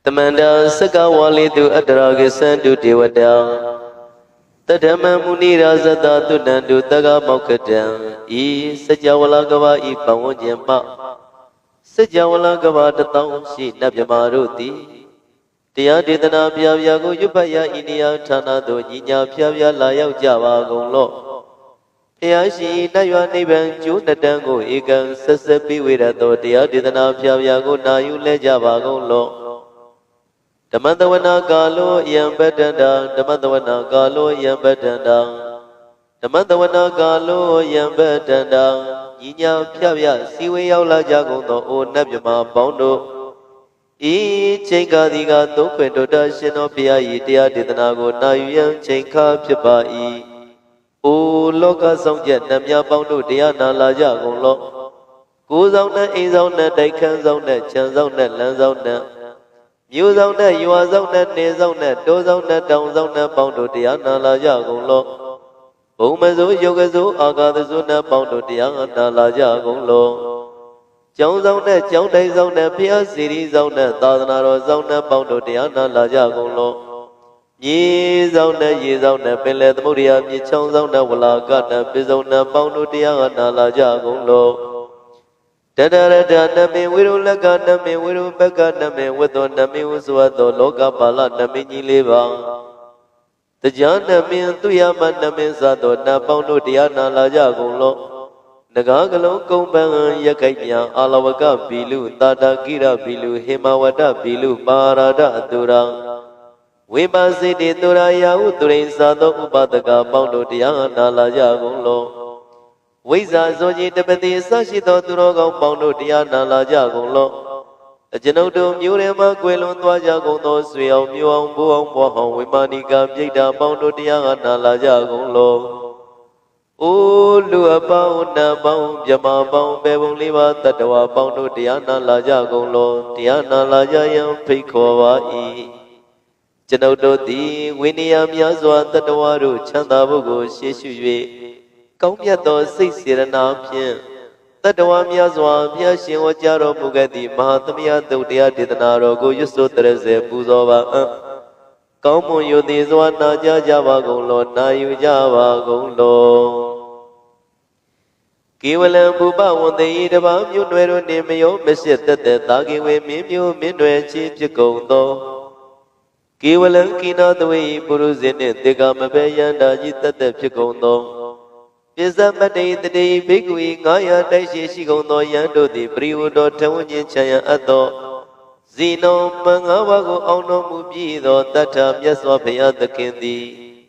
Tamanda Sakawali to Adragasan to Devada Tadama Muni Razada to Nandu Taga Mokatan E Sajawalagava E Pawajamba Sajawalagava the town she Nabjamaruti Tia Didana Piaviago Yupaya India Tanado Yina Piavia Laya Java Golo Piashi Nayua Niban Junatango Egan Sasapi Virato Tia Didana Piaviago Nayu Lejava Golo Damadawana Galo Yambadanda, Damadawana Galo Yambadanda, Damadawana Galo Yambadanda, Yinya Piavia, Siwe Yaula Jagono, O Nabjama Bondo, E Chengadiga, Tokwendo Dashino Pia, Idia Didanago, Nayuyan Chenka Pipa E, O Loka Songjet, Namya Bondo, Diana La Jagono, Guzona, Izona, Daikan Zona, Chanzona, Lanzona. You zone that you are zone that near zone that does on that down zone that bound to Diana La Jagulo. Bomazo Yogazo, Agadazo, bound to Diana La Jagulo. Jones on that, Jones days on that, Pia City zone that, Thousand zone that bound to Diana La Jagulo. Years on that, years on that, Pelet Muria, Michons on that, Walla got that, Bizona bound to Diana La Jagulo. Dadara Nami, Wirulaga Nami, Wirubaka Nami, Withon Nami Uswato, Loka Pala Nami Liva. The Jan Nami, Tuyama Nami Sato, Napauno Diana La Jagulo. Nagagalo, Komban, Yakaya, Alawaka Bilu, Tata Gira Bilu, Himawada Bilu, Marada Dura. Wima City Duraya Uturin Sato Upataka, Pauno Diana La Jagulo. Wiza Zoji Depati Sashito Turogo Pauno Diana La Jagulo. A Genodo Murema Quelon Wajagono, Swio Muang Buang Bohong, Wimanika Jida Pauno Diana La Jagulo. O Lua Pauna Baum Jama Baum Bebon Liva Tatawa Pauno Diana La Jagulo, Diana La Jayam Pikova E. Genodo Di Winia Miazwa Tatawaru Chandabugo Shishu. ကောင်းမြတ်သောစိတ်စေရနာဖြင့်တတ္တဝါများစွာဘုရားရှင်ဟောကြားတော်မူခဲ့သည့်မဟာသမယသုတ်တရားဒေသနာတော်ကိုရွတ်ဆိုတရစေပူဇော်ပါအံ့ကောင်းမွန်ယုံသည်စွာနာကြားကြပါကုန်လောနာယူကြပါကုန်လောကေဝလံဘူပဝန္တေဤတပါမြို့နွယ်တို့နှင့်မယောမရှိတတ်တဲ့သာကေဝေမင်းမျိုးမင်းနွယ်ချင်းဖြစ်ကုန်သောကေဝလံကိနာတဝေပုရုဇဉ်နှင့်တေကမဘေယန္တာကြီးတတ်တဲ့ဖြစ်ကုန်သော Pizamati the day big we Gaya Dashi Shigono Yando the Priudo Tawin Chaya Ato Zino Mangawago Ono Mubido Tata Yaswapaya the Kendi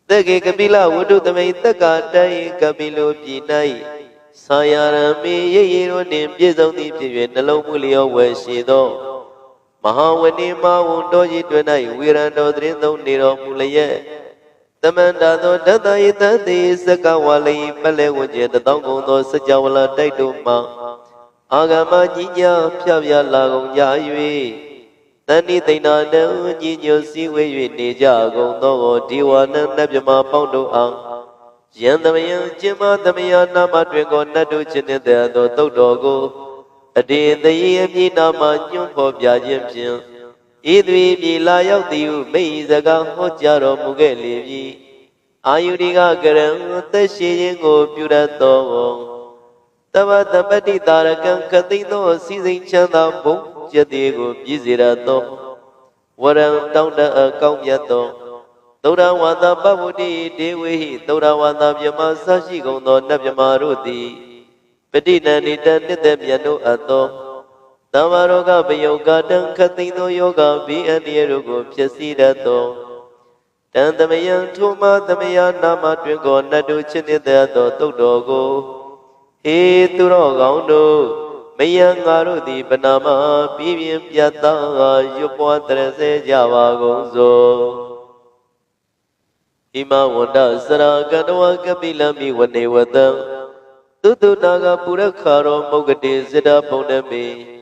The Gabila would do the Maitaka Dai Kabilo Pinai Sayarami Yero name Jizoni Piven Alomulio Weshido Mahawani Mawundo Yitwenai Wirando Drindo Niro Mulaye Tamanda Dada Itati Sakawali Palewaja the Dongo Sajawala Taituma Agama Jinya Piavia Lago Yayui Tani Tina Nino Siwe Nija Gondo Diwana Nabjama Pondo Ang Yandamaya Jima Damia Nama Dringo Nadu Chinida Dodogo Adi the Yemi Nama Yumpo Yajim Idwi Bila Yautiu Meizaga Hojaro Mugeli Ayuriga Garam Tashingo Purato Tavati Tarakan Katino Seizing Chanda Book Jadigo Bizirato Waram Down the Account Yato Tora Wanda Babudi Dewi Tora Wanda Yamasashi Gono Nabyamarudi Pedina Nita Nidamiano Ato Tamaroga Yoga Dan Katino Yoga Be and Yerugo Piasidato Tandamayan Tuma Damayan Nama Dringo Nadu Chinidato Todogo He Turogaundo Mayangarudi Panama Bibian Piata Yupuatrese Java Gonzo Ima Wanda Sara Ganawa Kabila Mi Wanewata Tutu Naga Purakaro Mogade Zida Poname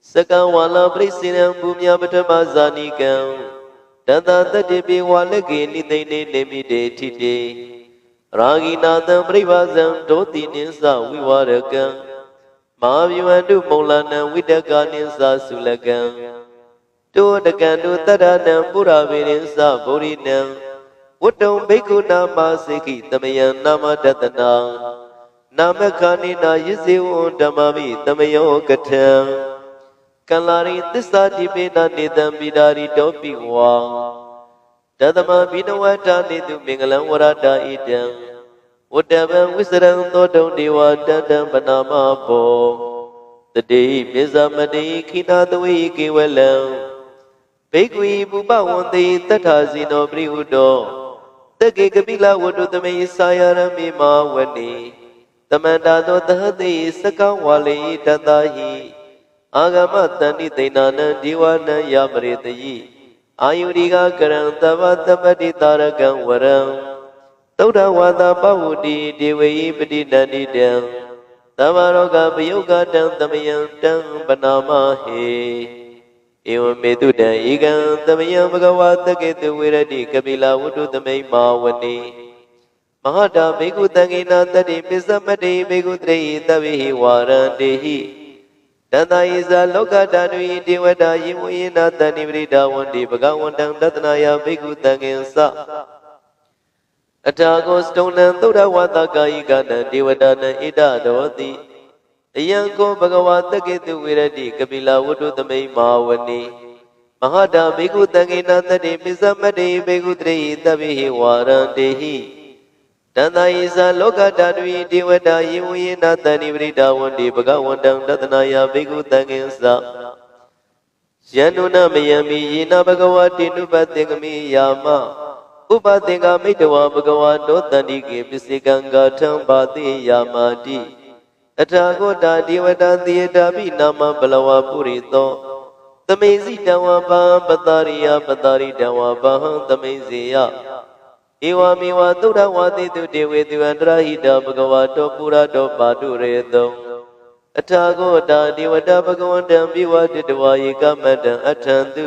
Sakawala President Bumya Batamazani Gam Dada Tadibi Walagi Nidane Nemide Tide Raginata Privazam Doti Ninsa Vivaragam Mahavimandu Molana Vidaga Ninsa Sulagam တောတကံတုတရဏံပုရဝေရင်သဗောရိနံဝတ္တုံဘိက္ခုနာမစေခိတမယံနာမတတနာနာမခာနိနာယဇေဝံဓမ္မမိတမယောကထံကံလာရိသစ္စာတိပေနနေတံပိဒါရိတောပိဝါတသမဘိနဝတ္တနေတုမင်္ဂလံဝရတာဣတံဝတ္တဗံဝိစရံသောတုံဒေဝတတံပနာမဘောတတိပိဇမတိခိနာတဝေကေဝလံဘိက္ခွေပုပဝန္တိတထာဇိနောပရိဟုတောတကေကပိလဝတ္တုသမေသာယရမေမာဝနေသမန္တာသောသဟတိစကံဝါလေတတဟိအာဂမတန္တိသိဏနံဒီဝနံယပရိတယိအာယုရိကကရံသဗ္ဗတပတိတာရကံဝရံသုဒ္ဓဝါဒပဝုတိဒေဝေယိပတိနန္တိတံသဗ္ဗရောဂပယုဂတံသမယံတံပနာမဟေဧဝမေတုတံဧကံသမယံဘဂဝါတကေတုဝေရတိကပိလဝတ္တုသမိမာဝနေမဟာတာဘေကုတံဂိနာတတိပစ္စမတိဘေကုတရေတဝိဟိဝါရံတေဟိတတယိဇာလောကဓာတုယိဒေဝတာယိဝေနတဏိပရိဒဝန္တိဘဂဝန္တံတတနာယဘေကုတံဂင်္စအထာကောစတုံနံသုဒ္ဓဝါဒကာယိကနံဒေဝတာနံဣဒတောတိအယံကောဘဂဝါတကေတုဝေရတိကပိလဝတ္တုသမိမာဝနေမဟာတာဘေကုတံဂိနာတတိပစ္စမတိဘေကုတရေတဝိဟိဝါရံတေဟိတတယိဇာလောကဓာတုယိဒေဝတာယိဝေနတဏိပရိဒဝန္တိဘဂဝန္တံတတနာယဘေကုတံဂင်္စယန္နုနမယံမိယေနဘဂဝတိနုပတေကမိယာမဥပသင်္ကာမိတဝဘဂဝါတောတန္တိကေပစ္စေကံဂါထံဘာတိယာမာတိအထာဂောတာဒေဝတာသေတာပိနာမဘလဝပုရိသောသမေစီတံဝဗံပတရိယပတရိတံဝဗံသမေစီယဧဝမေဝသုဒ္ဓဝါတိတုဒေဝေသူအန္တရဟိတဘဂဝါတောပုရတောပါတုရေတောအထာဂောတာဒေဝတာဘဂဝန္တံပိဝတိတဝါယေကမတံအထံတု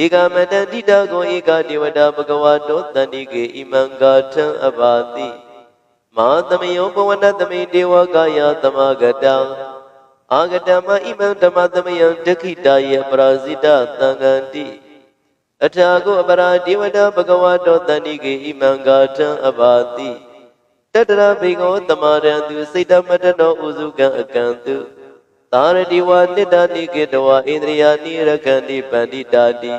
ဧကမတံတိတာကိုဧကဒေဝတာဘဂဝါတောတန္တိကေဣမံဂါထံအဘာတိမဟာသမယောဘဝနသမိဒေဝကာယသမဂတံအာဂတမဣမံဓမ္မသမယံဒခိတာယေပရာဇိတသံဃန္တိအထာကိုအပရာဒေဝတာဘဂဝါတောတန္တိကေဣမံဂါထံအဘာတိတတရဘေကောတမရံသူစိတ်တမတနောဥစုကံအကံတုသာရတိဝနိတ္တနိကေတဝဣန္ဒြိယာနိရခန္တိပန္တိတာတိ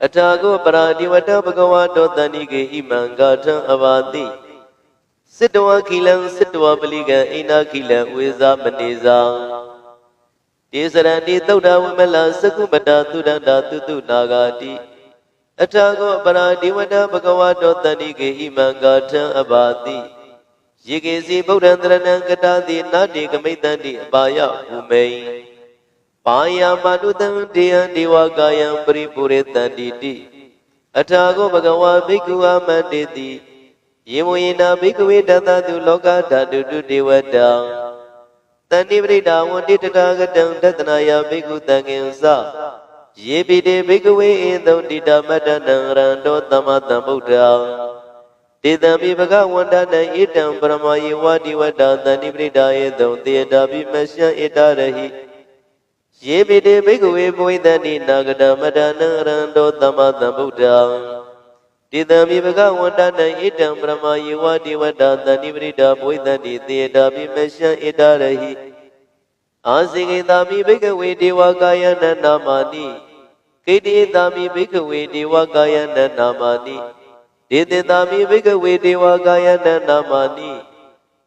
အထာကိုပရာဒေဝတာဘဂဝါတောတန္တိကေဣမံဂါထံအဘာတိစစ်တဝခိလံစစ်တဝပလိကံအိနာခိလံဝေဇာမနေဇာတေစရဏိသုဒ္ဓဝိမလသကုပတာသုဒ္ဓတာတုတုနာဂာတိအထာကောပရာဒေဝတာဘဂဝါတောတန္တိကေဣမံဂါထံအဘာတိယေကေစီဗုဒ္ဓံတရဏံကတာတိနာတိကမိတ္တန္တိအပါယဝုမိန်ပါယမာတုတံတေယံဒေဝကာယံပရိပုရေတန္တိတိအထာကောဘဂဝါဘိက္ခုအာမန္တေတိယေမယေနာဘိကဝေတတတုလောကဓာတုတုဒေဝတံတဏိပရိဒဝန္တိတထာဂတံတတနာယဘိက္ခုတံငင်္စယေပိတေဘိကဝေဧတုံတိတမတ္တနံရန္တောသမ္မာသမ္ဗုဒ္ဓံတေတံပိဘဂဝန္တနံဣတံပရမယေဝတိဝတ္တတဏိပရိဒဧတုံတေတာပိမရှံဣတရဟိယေပိတေဘိကဝေဘဝိတန္တိနာဂတမတ္တနံရန္တောသမ္မာသမ္ဗုဒ္ဓံတေတံမိဘဂဝန္တနံဣတံပရမယေဝတိဝတ္တတဏိပရိဒဘဝိတန္တိသေတာပိမရှံဣတရဟိအာစိကေတာမိဘိကဝေဒေဝကာယနနာမာနိကိတေတာမိဘိကဝေဒေဝကာယနနာမာနိဒေတေတာမိဘိကဝေဒေဝကာယနနာမာနိ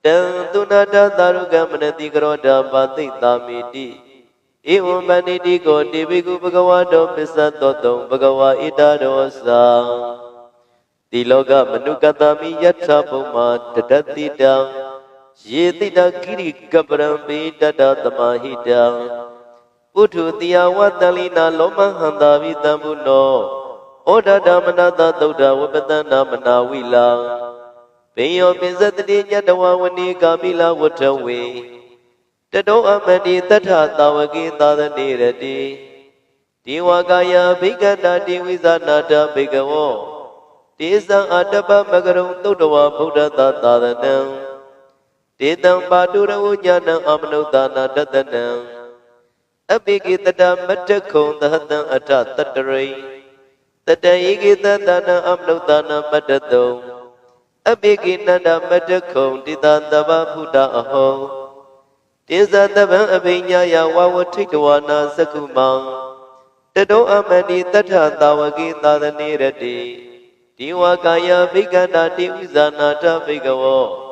တံသုနာတသာရုကမနတိကရောတာပါတိတာမိတိဧဝံဗန္တိတိကိုတေဘိကုဘဂဝါတောပစ္စသောတုံဘဂဝါဣတရောသာတိလောကမနုကတမိယထဘုံမာတတတိတံယေတိတကိရိကပရံပိတတသမဟိတံပုထုတိယဝတလိနာလောမဟန္တာဝိတံဘုနောဩဒဓမ္မနာတသုဒ္ဓဝပတနာမနာဝိလံဘေယောပိစတတိညတဝဝနိကာမိလဝထဝေတတောအမတိတထသာဝကေသာသနေရတိဒေဝကာယဘိကတာတိဝိဇာနာတဘိကဝောတေဇံအတပမကရုံသုတ္တဝဗုဒ္ဓသာသာသနံတေတံပါတုရဝဉာဏံအမနုဿာနာတတနံ Abhiki tata matakon dahatan ata tatari Tatayiki tatana amlutana matato Abhiki nanda matakon ditandava buddha aho Tiza taban abhinya ya wawatikwana sakumang Tado amani tatha tawaki tadani rati Diwa kaya bhikana divizanata bhikavo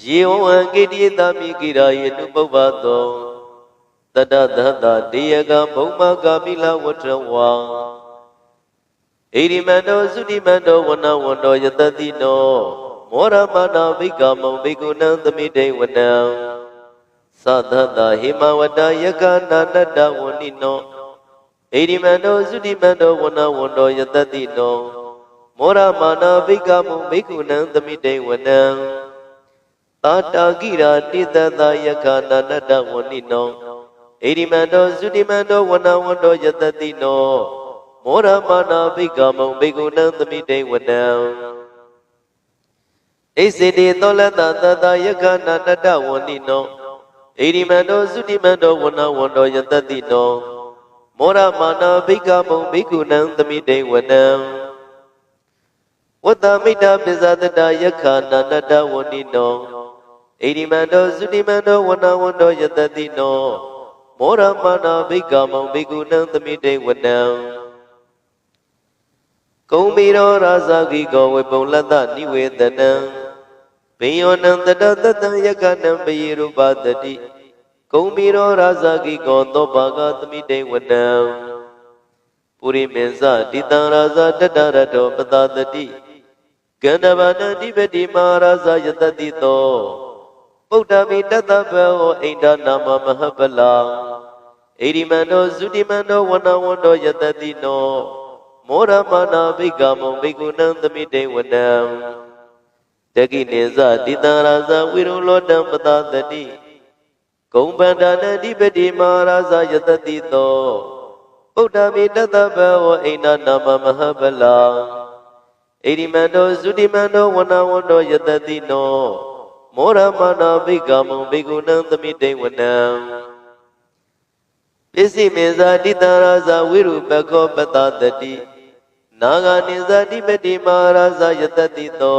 Yewan gidi tami gira yenu bhavato Tada dada diyaga bhoma kamila watrawa Irimando sudimando wana wando yatati no Mora mana bhikamo bhikunam tamide wanam Sadhada himawada yakana nada wanino Irimando sudimando wana wando yatati no Mora mana bhikamo bhikunam tamide wanam Tata gira titata yakana nada wanino Irimando sudimando wana wando yatati no Mora mana bhikamo bhikunam tamide wanam Isidi tolata tata yakana nada wanino Irimando sudimando wana wando yatati no Mora mana bhikamo bhikunam tamide wanam Watamita pisatata yakana nada wanino Irimando sudimando wana wando yatati no Mora mana bhikamo bhikunam tamide wanam Kumbiro rasa kiko wipulata nivedanam Piyonam tata tata yakanam piyirupatati Kumbiro rasa kiko topaga tamide wanam Puri mensa tita rasa tatarato patatati Gandavana dipati marasa yatati to Buddhami tatapao inda nama mahabala Irimando sudimando wana wando yatati no Mora mana bhikamo bhikunam tamide wanam Daki neza ditarasa virulodam patatati Kumbandana dipati marasa yatati to Buddhami tatapao inda nama mahabala Irimando sudimando wana wando yatati no Mora mana bhikamo bhikunam tamide wanam Pisi meza ditarasa virupako patatati Naga niza dipati marasa yatati to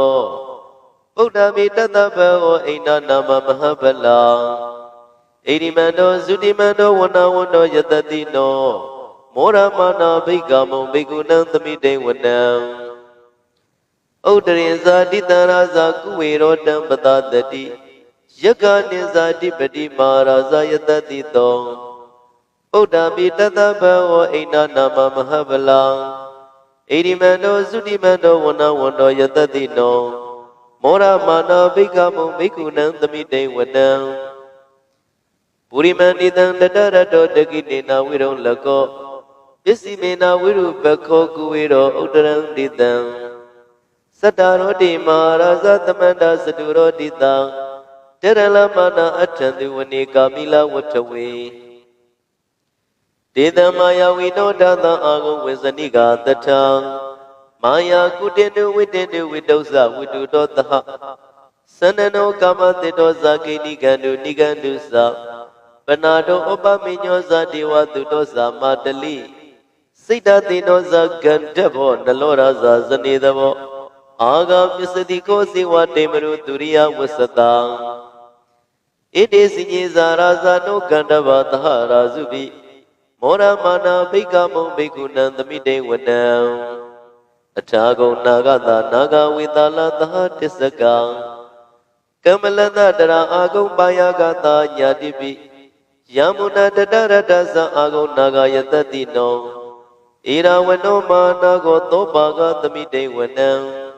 Buddhami tatapao inda nama mahabala Irimando sudimando wana wando yatati no Mora mana bhikamo bhikunam tamide wanam Udarinsa ditarasa kuvirodam patatati Yakaninsa dipati marasa yatati to Buddhami tatapao inda nama mahabala Irimando sudimando wana wando yatati no Mora mana bhikamo bhikunam tamide wanam Purimanditang tatarato dakinena viron lako Pisimena virupako kuviro udarang ditang Sataro di marasa tamanda saduro ditang Terala mana achandu wani kamila wachawe Dita maya vinodata agung visanika tatang Maya kutendu vitendu vidosa vidudotaha Sanano kamatitosa kinigandu nigandu sa Panado opaminyosa diwatudosa matali Siddhatinosa gandhavo nalorasa zanidavo Agam yasadiko siva temru turiya vasatang Iti sinyiza rasa no gandhava taha razubi Mora mana bhikamo bhikunam tamide wanam Achago nagata naga vitala taha tisakang Kamalata dara agam bayagata nyadibi Yamuna dadarata agam naga yatati no Iravano mana go topaga tamide wanam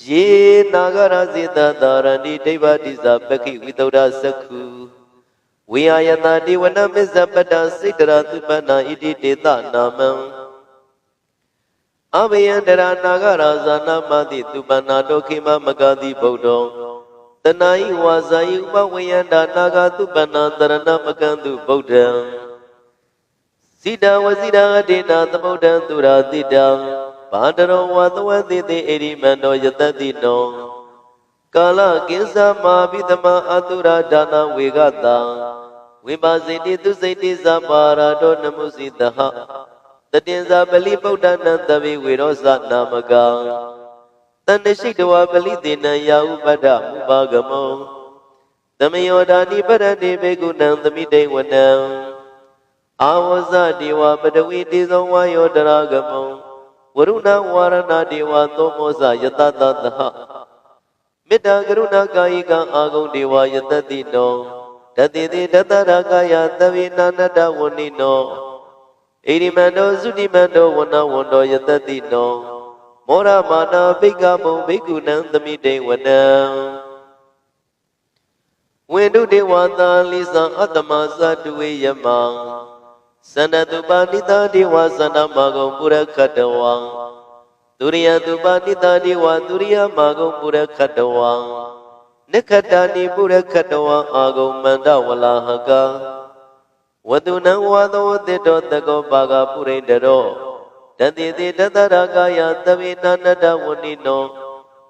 Ye nagarasita dharani devadisa peki vidauda sakhu Viyayata divana misapada sidra tupana iti teta namam Abhayandara nagarasa namati tupana dokima magadi bodho Tanai wasayi upavayanda naga tupana tarana magandu bodham Sida wasida adena tamodhan turatidam Pandaro vatavadite erimando yatati no Kala kinsa ma vidama atura dana vegata ဝိပါစိတိသူစိတိသပါရာတောနမုစီတဟတတင်္ဇာပလိဗုဒ္ဓနံတဝိဝေရောဇနာမကံတဏ္ဍရှိတဝပလိသေနံယာဥပဒ္ဓမူပါကမောသမယောဒာနိပရတိဘေကုဏံသမိတိဝနံအာဝဇဒေဝပတဝီတေဇောဝါယောတရာဂမောဝရုဏဝါရဏဒေဝသောမောဇယတတသဟမေတ္တာကရုဏာကာယကံအာဂုံဒေဝယတတိနောတတိတိတတရကာယသဗ္ဗေနာနတဝဏိနောဣရိမန္တောသုတိမန္တောဝနဝန္တောယတတိနောမောရမာနာဘိက္ခမုံဘိက္ခုနံသမိတေဝနံဝိတုတေဝသာလိသံအတ္တမသတုဝေယမံသန္တတုပါဏိတာဒေဝသန္တမဂုံပုရခတဝံဒုရိယတုပါဏိတာဒေဝဒုရိယမဂုံပုရခတဝံနိခတနိပုရခတဝံအာဂုံမန္တဝလာဟကဝတုနံဝါသောတေတောတကောပါကပုရိန္ဒရောတတိတိတတရကာယသဗ္ဗေနာနတဝဏိနောဣ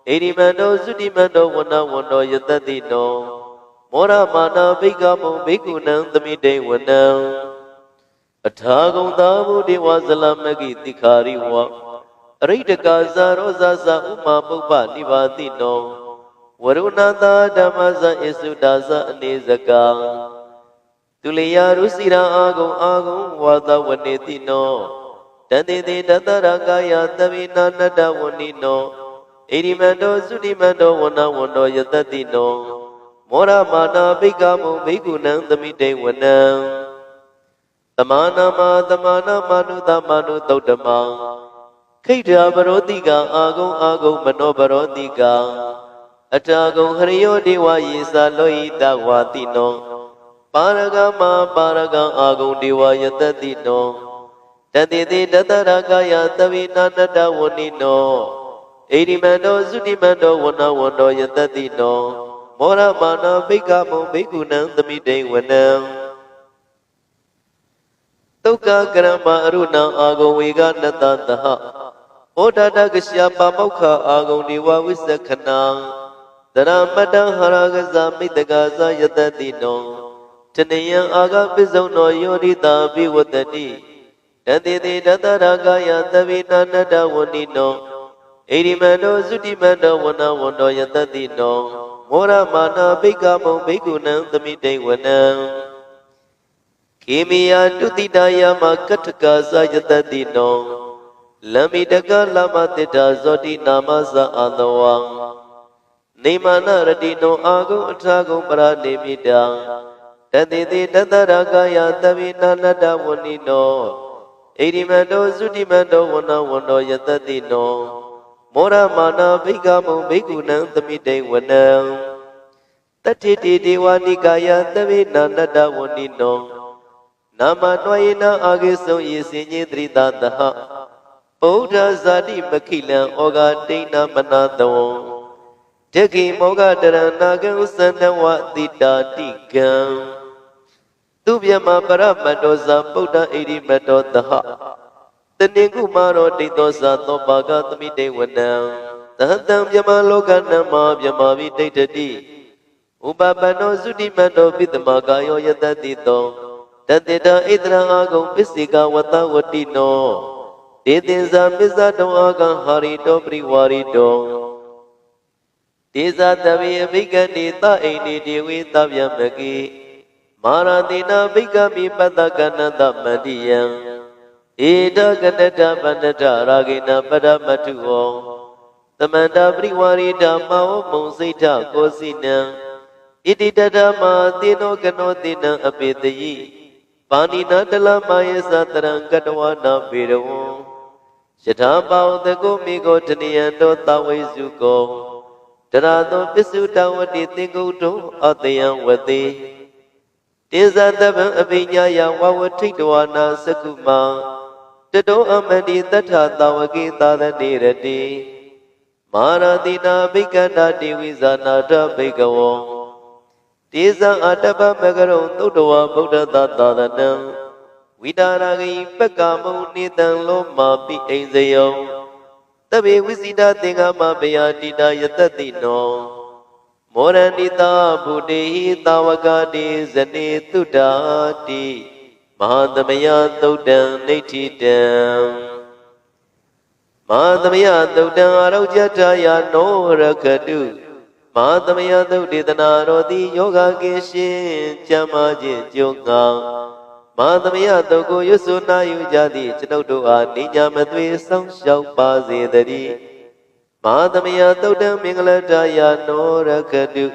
ရိမန္တောသုတိမန္တောဝနဝန္တောယတတိနောမောရမာနာဘိက္ခမုံဘိက္ခုနံသမိတေဝနံအထာဂုံသာဘုဒေဝဇလမဂိတိခာရိဝအရိတကာဇာရောဇာဇဥမာပုပ္ပနိဗာတိနောဝရုဏသာဓမ္မဇဣစုဒါဇအနေဇကံသူလျာရုစီရာအာဂုံဝါသဝနေတိနောတတိတိတတရကာယသဗ္ဗေနာနတဝဏိနောဣရိမန္တောသုတိမန္တောဝနဝန္တောယတတိနောမောရမာနာဘိက္ခမုံဘိက္ခုနံသမိတေဝနံသမာနာမနုသမနုသုတ်တမံခိဋ္ဌာပရောတိကအာဂုံမနောပရောတိကအထာဂုံဟရိယောဒေဝယေသလောဟိတဝါတိနောပါရဂမပါရဂံအာဂုံဒေဝယတတိနောတတိတိတတရကာယသဗ္ဗေနာနတဝဏိနောဣရိမန္တောသုတိမန္တောဝနဝန္တောယတတိနောမောရမာနာဘိက္ခမုံဘိက္ခုနံသမိတေဝနံသုက္ကကရမအရုဏံအာဂုံဝေကနတသဟဩဒတကရှပါမောက္ခအာဂုံဒေဝဝိသခဏံတရမတံဟရဂဇမိတကဇယတတိနောတနယံအာဂပိစုံနောယောရိတာပိဝတတိတတိတိတတရကာယသဗ္ဗေနာနတဝဏိနောဣရိမန္တောသုတိမန္တောဝနဝန္တောယတတိနောမောရမာနာဘိက္ခမုံဘိက္ခုနံသမိတေဝနံကေမိယတုတိတယမကတ္ထကာဇယတတိနောလမ္မိတကလမတိတာဇောတိနာမဇအာသဝံနေမနရတိနောအာဂုံအထာဂုံပရာနေမိတံတတိတိတတရကာယသဗ္ဗေနာနတဝဏိနောဣရိမန္တောသုတိမန္တောဝနဝန္တောယတတိနောမောရမာနာဘိက္ခမုံဘိက္ခုနံသမိတေဝနံတတိတိဒေဝနိကာယသဗ္ဗေနာနတဝဏိနောနာမနွေနအာဂေဆုံယေစင်ညေတရိတာသဟဗုဒ္ဓဇာတိမခိလံဩဃဒိဏမနာတဝံဒက္ခိမောဃတရဏကံသန္တဝတိတာတိကံသူဗျမပရမတ္တောဇဗုဒ္ဓဣရိမတ္တောသဟတဏိကုမာရောဒိတောဇသောပါကသမိတေဝနံသဟတံဗျမလောကနမဗျမဝိဒိဋ္ဌတိဥပပန္နောသုတိမတ္တောပိတမကာယောယတတိတောတတေတဣတရံအာဂုံပစ္စေကဝတဝတိနောဒေသင်္ဇာမစ္ဆတောအာဂံဟာရိတောပရိဝါရိတောဒေဇာတဝေအဘိကတိသအိန္ဒိဒေဝေသဗျမကိမာရတိနာဘိကမိပတ္တကနတမန္တိယံဧတကနတပန္နတရာဂိနပရမတုဝံသမန္တာပရိဝါရိဓမ္မောမုံစိတ်ထကိုစိနံဣတိတတမသေနောကနောသေနံအပိတယိပါဏိနာတလမယေသတရံကတဝနာပေရဝံယထာပေါတကုမိကိုတနိယံတောသဝိစုကောတရာသောပစ္စုတဝတိသင်္ကုတုအတယံဝတိတေဇတဗံအပိညာယဝဝထိတဝနာသကုမံတတောအမန္တိတထသဝကိသာသနေရတိမာရတိနာဘိက္ခန္တာတိဝိဇာနာထဘိက္ခဝံတေဇံအတ္တပမကရုံသုတ္တဝဗုဒ္ဓသာသာသနံဝိတာရာဂိပက္ကမုံနိတံလောမာပိအိဇယံတဗေဝိစိတသင်္ဃမပယတိတာယတတိနော မောရဏိတာဘုဒ္ဓေဟိတာဝကတိဇနေတုတ္တာတိမဟာသမယသုတ်တံနိဋ္ဌိတံမဟာသမယသုတ်တံအာရုကြထာယနောရခတုမဟာသမယသုတ်ဒေသနာတော်သည်ယောဂကေရှင်ကျမ်းမာခြင်းကြုံငါမဟာသမယသုတ်ကိုရွတ်ဆိုနာယူကြသည့်ကျွန်ုပ်တို့အားနိညာမသွေဆောင်းလျှောက်ပါစေတည်းမဟာသမယသုတ်တံမင်္ဂလထာယနောရခတု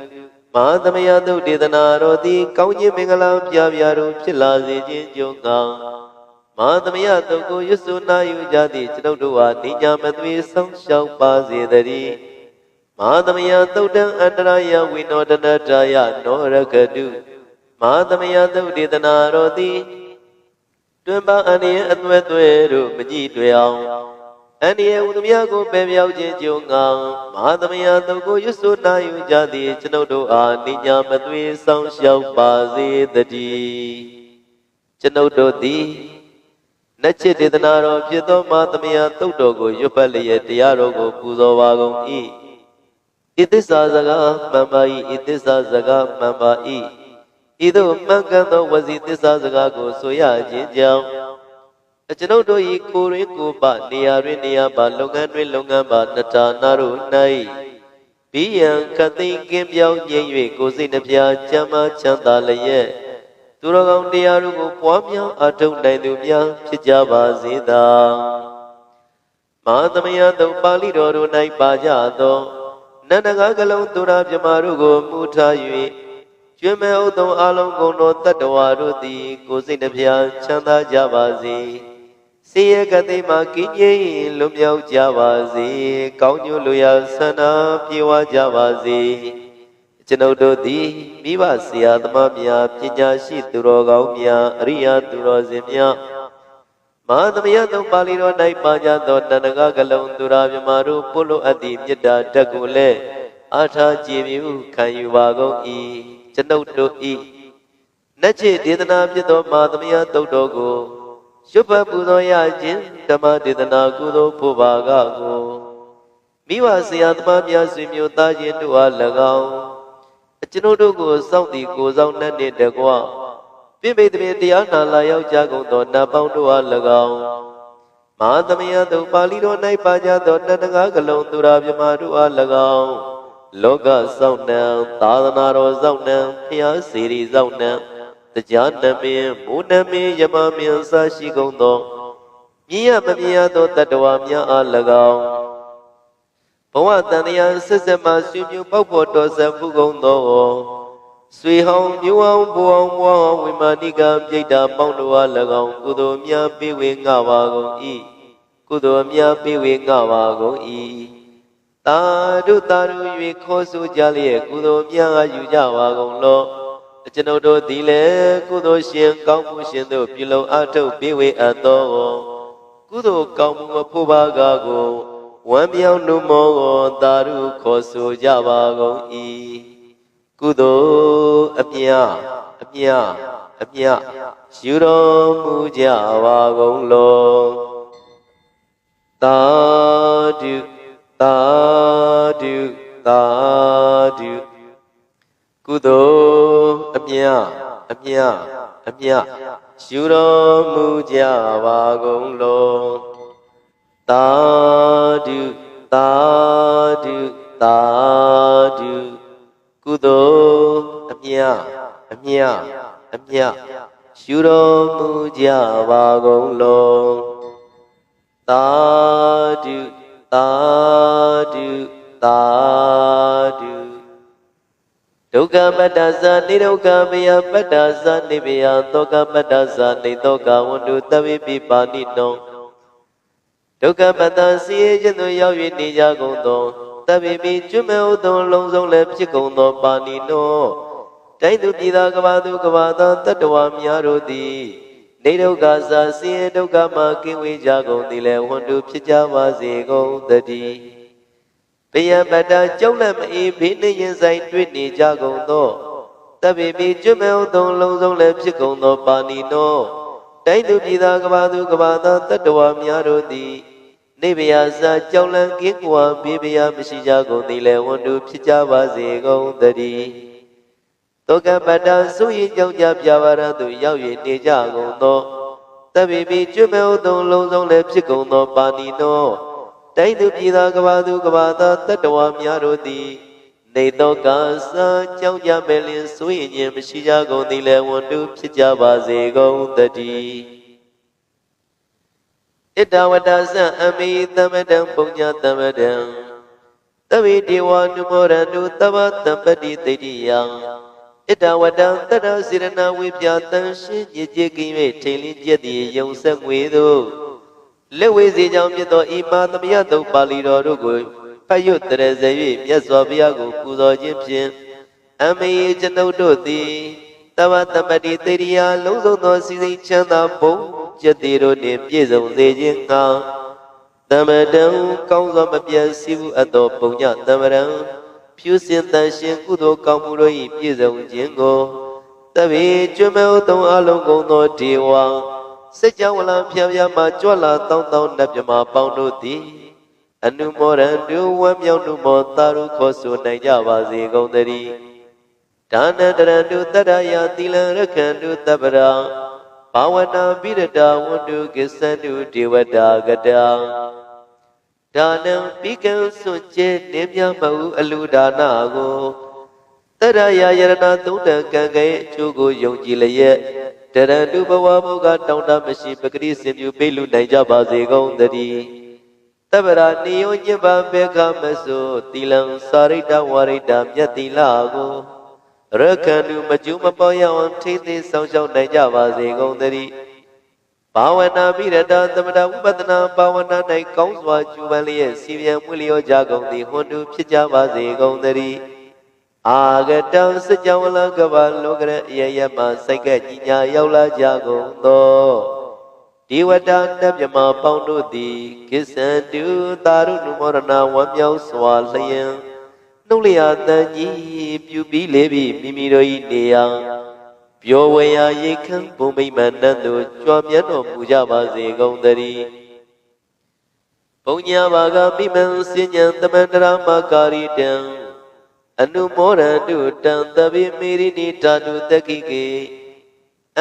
မဟာသမယသုတ်ဒေသနာတော်သည်ကောင်းခြင်းမင်္ဂလာပြပြတို့ဖြစ်လာစေခြင်းကြုံငါမဟာသမယသုတ်ကိုရွတ်ဆိုနာယူကြသည့်ကျွန်ုပ်တို့အားနိညာမသွေဆောင်းလျှောက်ပါစေတည်းမဟာသမယသုတ်တံအန္တရာယဝိနောဒနထာယနောရခတုမဟာသမယသုတ်ဒေသနာတော်သည်တွင်ပါအန္တရာယ်အသွဲသွဲတို့မကြည့်တွေ့အောင်အန္တရာယ်ဟူသည်များကိုပယ်ပြောက်ခြင်းကြုံငါမဟာသမယသုတ်ကိုရွတ်ဆိုနာယူကြသည်ကျွန်ုပ်တို့အားနိညာမသွေဆောင်းလျှောက်ပါစေတည်းကျွန်ုပ်တို့သည်နတ်ချစ်ဒေသနာတော်ဖြစ်သောမဟာသမယသုတ်တော်ကိုရွတ်ပတ်လျက်တရားတော်ကိုပူဇော်ပါကုန်၏ဣသစ္စာစကားမှန်ပါ၏ဣသစ္စာစကားမှန်ပါ၏ဤသို့မှန်ကန်သောဝစီသစ္စာစကားကိုဆိုရခြင်းကြောင့်ကျွန်ုပ်တို့၏ကိုယ်တွင်ကိုယ်ပနေရာတွင်နေရာပါလုပ်ငန်းတွင်လုပ်ငန်းပါနထာနာတို့၌ဘိယံခသိင်ကင်းပြောင်းငြိမ်၍ကိုယ်စိတ်နှပြချမ်းသာချမ်းသာလျက်သူတော်ကောင်းတရားတို့ကိုပွားများအထောက်နိုင်သူများဖြစ်ကြပါစေသာမဟာသမယသုတ်ပါဠိတော်တို့၌ပါကြသောနန္ဒကကလုံးသူရမြမတို့ကိုမူထား၍ကျွမ်းမဲ့ဥဒ္ဓံအလုံးကုန်သောတတ္တဝါတို့သည်ကိုယ်စိတ်နှပြချမ်းသာကြပါစေစေရကတိမှကင်းငြိမ်လွတ်မြောက်ကြပါစေကောင်းကျိုးလိုရာဆန္ဒပြေဝကြပါစေကျွန်ုပ်တို့သည်မိဘဆရာသမားများပညာရှိသူတော်ကောင်းများအရိယာသူတော်စင်များမဟာသမယသုတ်ပါဠိတော်၌ပါကြသောတဏ္ဍကကလုံးသူရာမြမတို့ပုလို့အပ်သည့်မေတ္တာဓာတ်ကိုလည်းအားထားကြည်မြူခံယူပါကုန်၏ကျွန်ုပ်တို့၏နတ်ချစ်ဒေသနာဖြစ်သောမဟာသမယသုတ်တော်ကိုရွတ်ဖတ်ပူဇော်ရခြင်းဓမ္မဒေသနာကုသိုလ်ဖို့ပါကကိုမိဘဆရာသမားများဆွေမျိုးသားချင်းတို့အား၎င်းကျွန်ုပ်တို့ကိုစောင့်တည်ကိုဆောင်နှင့်တကွပြိပိသဖြင့်တရားနာလာရောက်ကြကုန်သောနတ်ပေါင်းတို့အား၎င်းမဟာသမယသုတ်ပါဠိတော်၌ပါကြသောတဏ္ဍကကလုံးသူရာမြမတို့အား၎င်းလောကစောင့်နှံသာသနာတော်စောင့်နှံဖျားစီရီစောင့်နှံတရားနမင်းမူနမင်းယမမင်းစရှိကုန်သောမြင်ရမမြင်ရသောတတ္တဝါများအား၎င်းဘဝတန်တရားဆက်ဆက်မှဆွေမျိုးပေါက်ပေါ်တော်ဆက်မှုကုန်သောဆွေဟောင်းမျိုးအောင်ဘဝအောင်ဘဝအောင်ဝိမာနိကပြိတ္တာပေါင်းတို့အား၎င်းကုသိုလ်များပေးဝေငှပါကုန်၏ကုသိုလ်များပေးဝေငှပါကုန်၏သာဓုသာဓု၍ခေါ်ဆိုကြလျက်ကုသိုလ်များအားယူကြပါကုန်လောကျွန်ုပ်တို့သည်လည်းကုသိုလ်ရှင်ကောင်းမှုရှင်တို့ပြုလုံအထုတ်ပေးဝေအပ်သောကုသိုလ်ကောင်းမှုအဖို့ပါကကိုဝမ်းမြောက်နှုတ်မောသာဓုခေါ်ဆိုကြပါကုန်၏ကုသိုလ်အမြအမြအမြယူတော်မူကြပါကုန်လောသာဓုသာဓုသာဓုကုသိုလ်အမြအမြအမြယူတော်မူကြပါကုန်လောသာဓုသာဓုသာဓုကုသိုလ်အမြအမြအမြယူတော်မူကြပါကုန်လောသာဓုသာဓုသာဓုဒုက္ခပတ္တဇာနိဒုက္ခမယပတ္တဇာနိဗယသောကပတ္တဇာနိသောကဝန္တုတဝိပိပါဏိနောဒုက္ခပတ္တစီရခြင်းသို့ရောက်၍နေကြကုန်သောတဝိပိကျွမဲ့ဥသောလုံးစုံလည်းဖြစ်ကုန်သောပါဏိနောတိုင်းသူပြည်သားကဘာသူကဘာသာတတ္တဝါများတို့သည်နေဒုက္ခဇာစီရဒုက္ခမှကင်းဝေးကြကုန်သည်လည်းဝန္တုဖြစ်ကြပါစေကုန်သတည်းဘယပတ္တကြောက်လက်မအေးဘေးနှင့်ရင်ဆိုင်တွေ့နေကြကုန်သောတပိပိကျွမဲ့ဥသောလုံးစုံလည်းဖြစ်ကုန်သောပါဏိနောတိုင်းသူပြည်သားကဘာသူကဘာသာတတ္တဝါများတို့သည် နေဗျာစာကြောင်းလန်းကင်းကွာဘေးဗျာမရှိကြကုန်သည်လေဝန်တုဖြစ်ကြပါစေကုန်သတည်းတောကပတ္တဆိုရင်ကြောင့်ကြပြပါရသူရောက်၍နေကြကုန်သောတပိပိကျွမဲဥသုံးလုံးစုံလည်းဖြစ်ကုန်သောပါဏိနောတိုင်းသူပြည်သားကဘာသူကဘာသားတတ္တဝါများတို့သည်နေသောကာစာကြောင့်ကြမဲ့လင်ဆိုရင်ခြင်းမရှိကြကုန်သည်လေဝန်တုဖြစ်ကြပါစေကုန်သတည်းဣတဝတ္တသံအမိသမတံပုညသမတံသဗ္ဗေဒေဝနုမောရတုသဗ္ဗတံပတိတိတိယံဣတဝတ္တတတ္တစေရဏဝိပြတံရှင်ရည်ကြည်ကင်း၍ထိန်လင်းပြည့်တည်ယုံဆက်ငွေတို့လက်ဝေစီကြောင့်ဖြစ်သောဤမာသမယတုတ်ပါဠိတော်တို့ကိုဖတ်ရွတ်တရစေ၍မြတ်စွာဘုရားကိုပူဇော်ခြင်းဖြင့်အမိကျွန်ုပ်တို့သည်သဗ္ဗတံပတိတိတိယလုံးစုံသောစီစိန်ချမ်းသာဘုံကျက်သေးတို့နှင့်ပြည့်စုံစေခြင်းငှာသမတံကောင်းစွာမပြတ်စီဘူးအပ်သောပုံညသမရံဖြူစင်တန်ရှင်ကုသိုလ်ကောင်းမှုတို့၏ပြည့်စုံခြင်းကိုတပိကျွမဲဥသုံးအလုံးကုန်သောဒေဝစัจ java လံဖြံဖြံမှကြွလာတောင်းတောင်းနတ်မြမပေါင်းတို့သည်အနုမောရန္တုဝမ်းမြောက်မှုမောတာရုခေါ်ဆိုနိုင်ကြပါစေကုန်သတည်းဒါနတရန္တုတတ္တယသီလံရခန္တုတပ္ပရာဘာဝနာပိရတာဝန္တုကိသန္တုဒေဝတာကတံဒါနံပိကံစွန့်ကျဲနင်းမြမဟုအလူဒါနကိုတရယယရဏသုံးတံကံကဲအကျိုးကိုယုံကြည်လျက်တရန္တုဘဝဘုကတောင်းတမရှိပဂတိစင်ပြုပေးလူနိုင်ကြပါစေကုန်သတည်းတပ္ပရာနိယောညပဘေခမဆိုသီလံစာရိတဝါရိတမြတ်သီလကိုရခန္တုမကျူးမပေါ်ရအောင်ထိသိဆောင်ရှောက်နိုင်ကြပါစေကုန်သတည်းဘာဝနာပိရတသမထဝိပဿနာဘာဝနာ၌ကောင်းစွာကျူပန်လျက်စီပြန်မွေလျောကြကုန်သည်ဟွန်တုဖြစ်ကြပါစေကုန်သတည်းအာဂတံစัจ java လကဘာလောကရအယယမစိုက်ကကြီးညာရောက်လာကြကုန်သောဒေဝတာနတ်မြမပေါင်းတို့သည်ကိစ္ဆန္တုသာရုဏုမောရဏဝမ်းမြောက်စွာလျင်နှုတ်လျာတန်ကြီးပြုပြီးလေပြီမိမိတို့၏နေရာပျော်ဝေရာရိတ်ခမ်းဘုံမိမ္မာနတ်တို့ကြွားမြတ်တော်မူကြပါစေကုန်သတည်းဘုံညာဘာကမိမံစဉ္ညာသမန္တရာမကာရိတံအနုမောရတုတံသဗ္ဗေမေရိနိတာတုတက္ခိကေ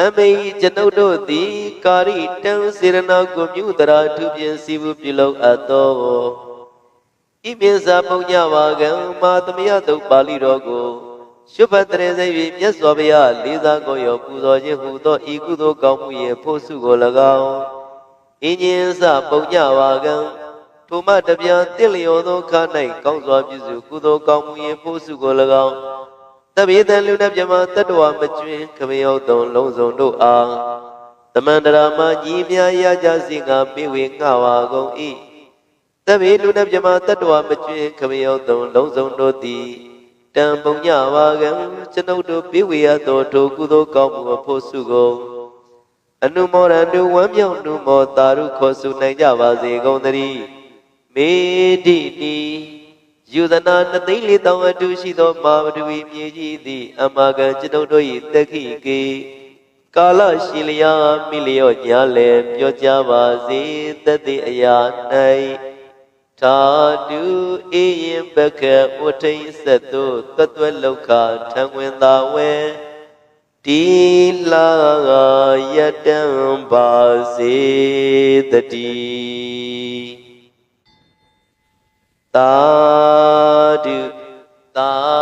အမေကျွန်ုပ်တို့သည်ကာရိတံစေရနာကိုမြုတရာထုဖြင့်စီဘူးပြုလုပ်အပ်သောဣမေဇာပုံညဝါကံမာသမယတုတ်ပါဠိတော်ကိုရှုဖတ်တရေစေ၍မြတ်စွာဘုရားလေးစားကိုရောပူဇော်ခြင်းဟူသောဤကုသိုလ်ကောင်းမှု၏ဖို့စုကို၎င်းအင်းဉ္စပုံညဝါကံထိုမှတပြားတင့်လျော်သောခါ၌ကောင်းစွာပြုစုကုသိုလ်ကောင်းမှု၏ဖို့စုကို၎င်းတပိတံလူနှင့်မြမတတ္တဝမကျွင်းခမယောသုံးလုံးစုံတို့အားသမန္တရာမကြီးမြရကြစီငါပြေဝေငှဝါကုန်၏တပိလူနှင့်မြမတတ္တဝမကျွင်းခမယောသုံးလုံးစုံတို့သည်တံပုံညဝါကံကျွန်ုပ်တို့ပြေဝေရသောထိုကုသိုလ်ကောင်းမှုအဖို့စုကိုအနုမောရန္တုဝမ်းမြောက်နှုမောတာရုခေါ်ဆိုနိုင်ကြပါစေကုန်သတည်းမေတိတိယူဇနာ2,400,000အတူရှိသောမာဝတူ၏မြေကြီးသည်အမဂံကျွန်ုပ်တို့၏တက္ခိကေကာလရှိလျာမိလျော့ညာလဲပြောကြပါစေတသိအရာ၌သာတုအေယံပကဥထိန်သတ္တုသတ္တဝလောကထံဝင်သာဝဲတိလာယတံပါစေတတိသာဓုသာ